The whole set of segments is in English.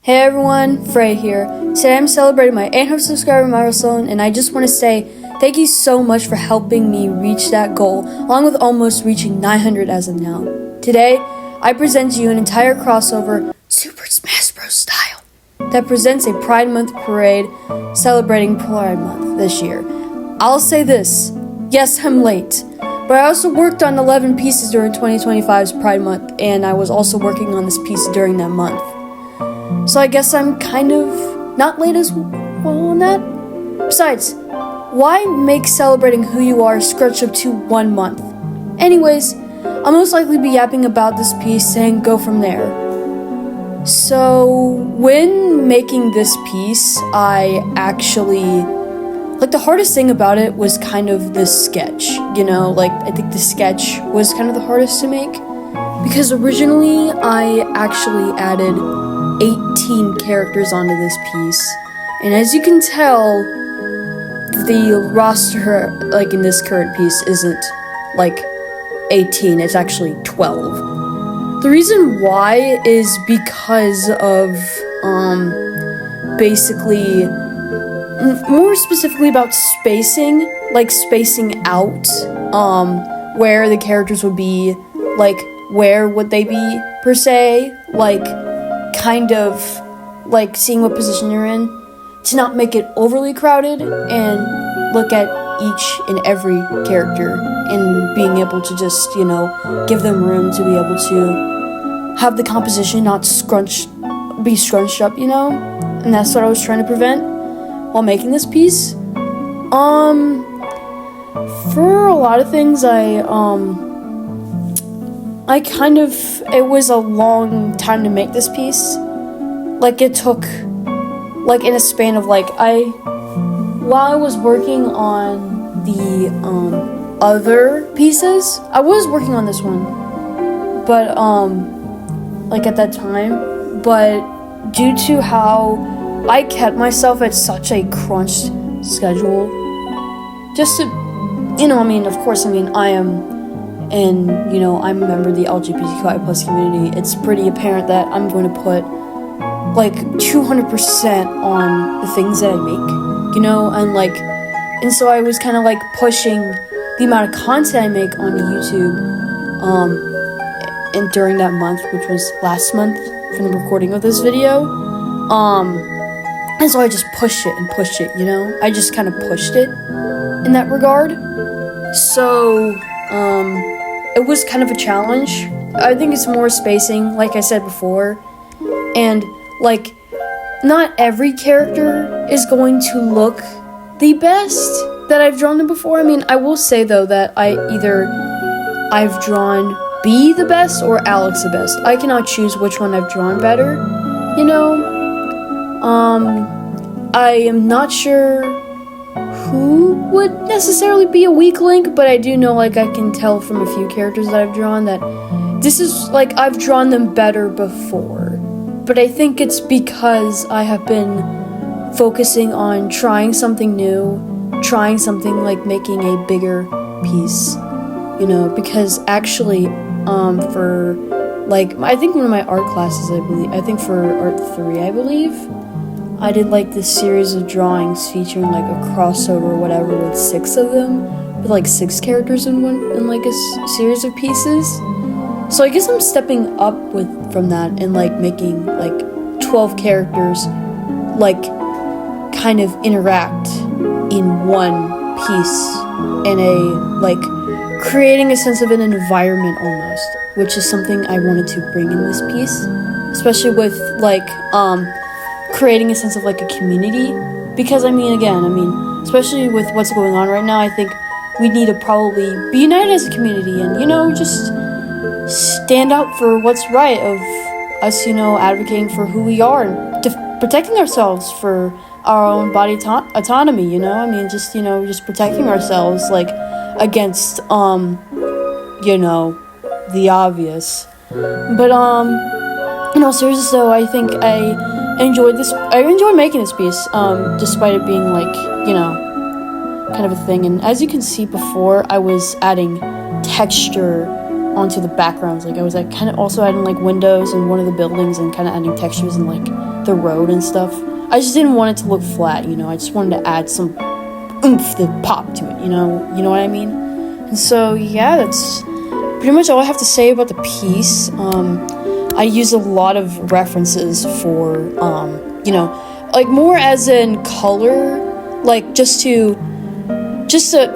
Hey everyone, Frey here. Today I'm celebrating my 800 subscriber milestone, and I just want to say thank you so much for helping me reach that goal, along with almost reaching 900 as of now. Today, I present to you an entire crossover, Super Smash Bros. Style, that presents a Pride Month parade celebrating Pride Month this year. I'll say this, yes, I'm late, but I also worked on 11 pieces during 2025's Pride Month, and I was also working on this piece during that month. So I guess I'm kind of not late as well on that. Besides, why make celebrating who you are scrunch up to 1 month? Anyways, I'll most likely be yapping about this piece and go from there. So, when making this piece, I actually, the hardest thing about it was kind of the sketch, I think the sketch was kind of the hardest to make, because originally I actually added 18 characters onto this piece, and as you can tell, the roster, in this current piece, isn't, 18, it's actually 12. The reason why is because of, basically, more specifically about spacing, spacing out, where the characters would be, where would they be, per se, kind of, seeing what position you're in, to not make it overly crowded, and look at each and every character, and being able to just, give them room to be able to have the composition not be scrunched up, and that's what I was trying to prevent while making this piece. For a lot of things, it was a long time to make this piece. It took, in a span of, while I was working on the, other pieces, I was working on this one, but, at that time, but due to how I kept myself at such a crunched schedule, just to, of course, I am, and, I'm a member of the LGBTQI+ community, it's pretty apparent that I'm going to put, 200% on the things that I make, and so I was kind of, pushing the amount of content I make on YouTube, and during that month, which was last month, from the recording of this video, and so I just pushed it, I just kind of pushed it in that regard, so, it was kind of a challenge. I think it's more spacing, like I said before, and, not every character is going to look the best that I've drawn them before. I will say, though, that I've drawn B the best or Alex the best. I cannot choose which one I've drawn better, I am not sure who would necessarily be a weak link, but I do know, I can tell from a few characters that I've drawn that this is, I've drawn them better before. But I think it's because I have been focusing on trying something new, trying something making a bigger piece, because actually, for, I think one of my art classes, I think for Art 3, I did, this series of drawings featuring, a crossover or whatever with 6 of them, with, 6 characters in a series of pieces. So I guess I'm stepping up from that and, making, 12 characters, kind of interact in one piece, in a, creating a sense of an environment almost, which is something I wanted to bring in this piece, especially with, creating a sense of, a community, because, especially with what's going on right now, I think we need to probably be united as a community and, just stand up for what's right of us, advocating for who we are and protecting ourselves for our own body autonomy, just protecting ourselves, against, the obvious. But, seriously though, I think I enjoyed making this piece, despite it being, kind of a thing. And as you can see before, I was adding texture, onto the backgrounds. Like I was like kind of also adding like windows in one of the buildings and kind of adding textures in like the road and stuff. I just didn't want it to look flat, you know. I just wanted to add some oomph, the pop to it, you know what I mean? And so yeah, that's pretty much all I have to say about the piece. I use a lot of references for you know, like more as in color, like just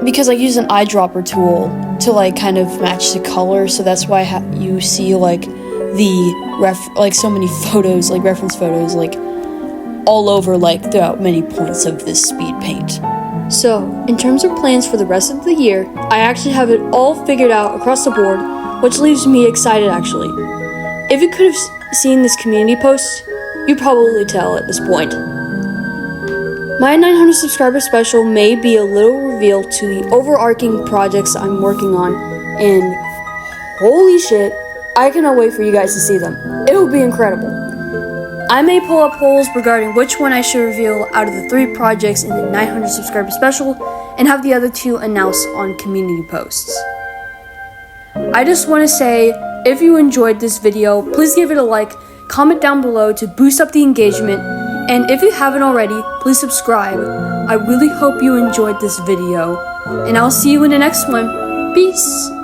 because I use an eyedropper tool to like kind of match the color, so that's why you see like like so many photos, like reference photos, like all over, like throughout many points of this speed paint. So, in terms of plans for the rest of the year, I actually have it all figured out across the board, which leaves me excited actually. If you could have seen this community post, you'd probably tell at this point. My 900 subscriber special may be a little reveal to the overarching projects I'm working on, and holy shit, I cannot wait for you guys to see them. It'll be incredible. I may pull up polls regarding which one I should reveal out of the 3 projects in the 900 subscriber special, and have the other 2 announced on community posts. I just want to say, if you enjoyed this video, please give it a like, comment down below to boost up the engagement, and if you haven't already, please subscribe. I really hope you enjoyed this video, and I'll see you in the next one. Peace!